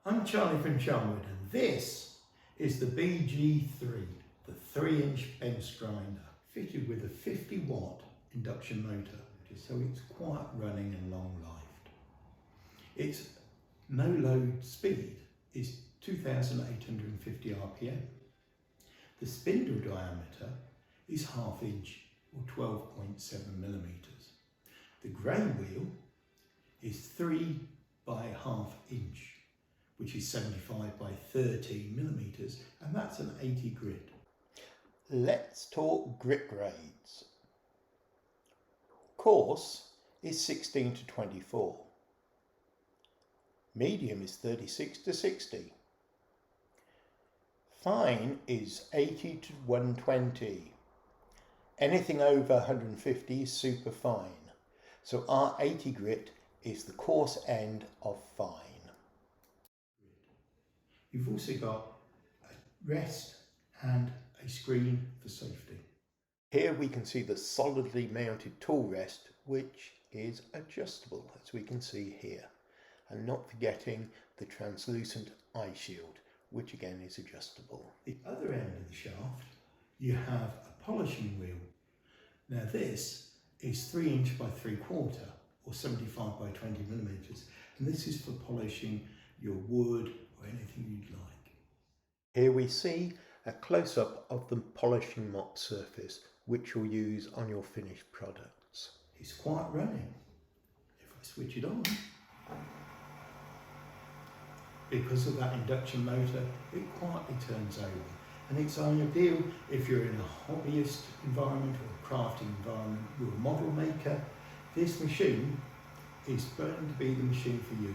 I'm Charlie from Charnwood, and this is the BG3, the 3-inch bench grinder, fitted with a 50-watt induction motor, so it's quiet running and long-lived. Its no-load speed is 2,850 RPM. The spindle diameter is 1/2 inch or 12.7 millimeters. The grey wheel is 3 by 1/2 inch, which is 75 by 13 millimeters, and that's an 80 grit. Let's talk grit grades. Coarse is 16 to 24. Medium is 36 to 60. Fine is 80 to 120. Anything over 150 is super fine. So our 80 grit is the coarse end of fine. You've also got a rest and a screen for safety. Here we can see the solidly mounted tool rest, which is adjustable, as we can see here. And not forgetting the translucent eye shield, which again is adjustable. The other end of the shaft, you have a polishing wheel. Now this is 3 inch by 3/4 or 75 by 20 millimeters. And this is for polishing your wood or anything you'd like. Here we see a close-up of the polishing mop surface, which you'll use on your finished products. It's quiet running. If I switch it on, because of that induction motor, it quietly turns over. And it's ideal if you're in a hobbyist environment or a crafting environment with a model maker. This machine is going to be the machine for you,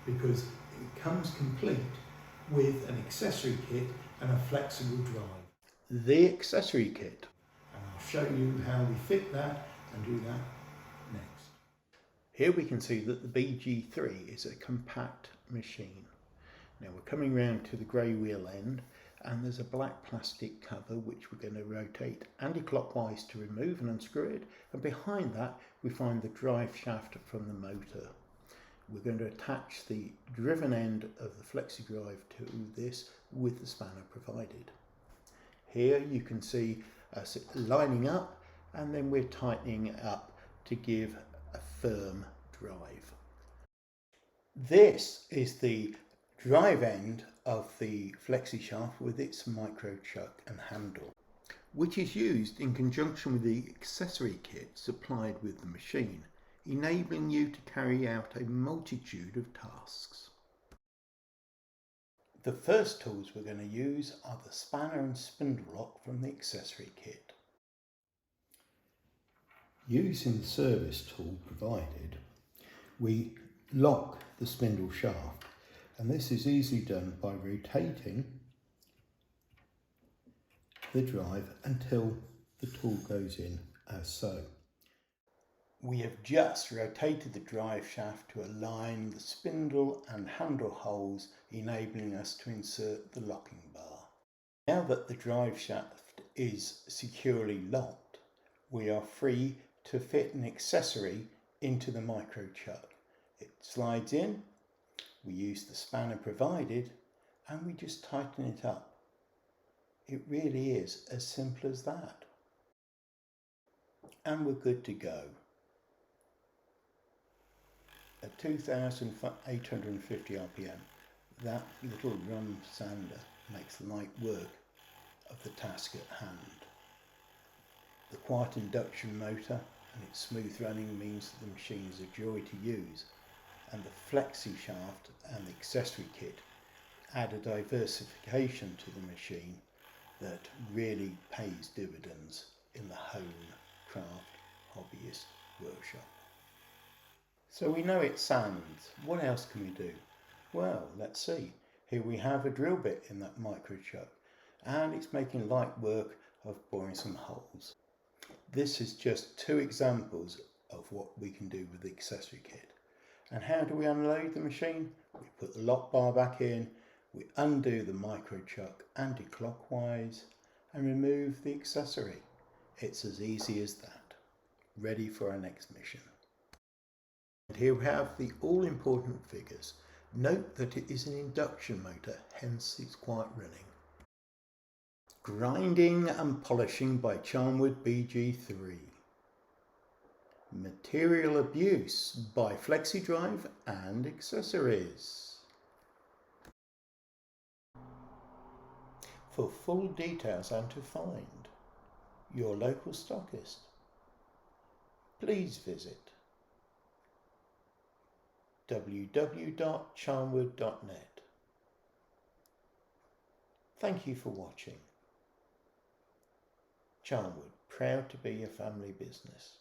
because it comes complete with an accessory kit and a flexible drive. The accessory kit. And I'll show you how we fit that and do that next. Here we can see that the BG3 is a compact machine. Now we're coming round to the grey wheel end, and there's a black plastic cover which we're going to rotate anti-clockwise to remove and unscrew it, and behind that we find the drive shaft from the motor. We're going to attach the driven end of the FLEXI-DRIVE to this with the spanner provided. Here you can see us lining up, and then we're tightening it up to give a firm drive. This is the drive end of the FLEXI shaft with its micro chuck and handle, which is used in conjunction with the accessory kit supplied with the machine, enabling you to carry out a multitude of tasks. The first tools we're going to use are the spanner and spindle lock from the accessory kit. Using the service tool provided, we lock the spindle shaft, and this is easily done by rotating the drive until the tool goes in as so. We have just rotated the drive shaft to align the spindle and handle holes, enabling us to insert the locking bar. Now that the drive shaft is securely locked, we are free to fit an accessory into the micro chuck. It slides in, we use the spanner provided, and we just tighten it up. It really is as simple as that. And we're good to go. At 2,850 RPM, that little run sander makes light work of the task at hand. The quiet induction motor and its smooth running means that the machine is a joy to use, and the FLEXI shaft and the accessory kit add a diversification to the machine that really pays dividends in the home craft hobbyist workshop. So we know it sands. What else can we do? Well, let's see. Here we have a drill bit in that micro chuck, and it's making light work of boring some holes. This is just 2 examples of what we can do with the accessory kit. And how do we unload the machine? We put the lock bar back in, we undo the micro chuck anti-clockwise and remove the accessory. It's as easy as that. Ready for our next mission. And here we have the all-important figures Note that it is an induction motor, hence it's quite running. Grinding and polishing by Charnwood BG3. Material abuse by FLEXI-DRIVE and accessories. For full details and to find your local stockist, please visit www.charnwood.net. Thank you for watching. Charnwood, proud to be a family business.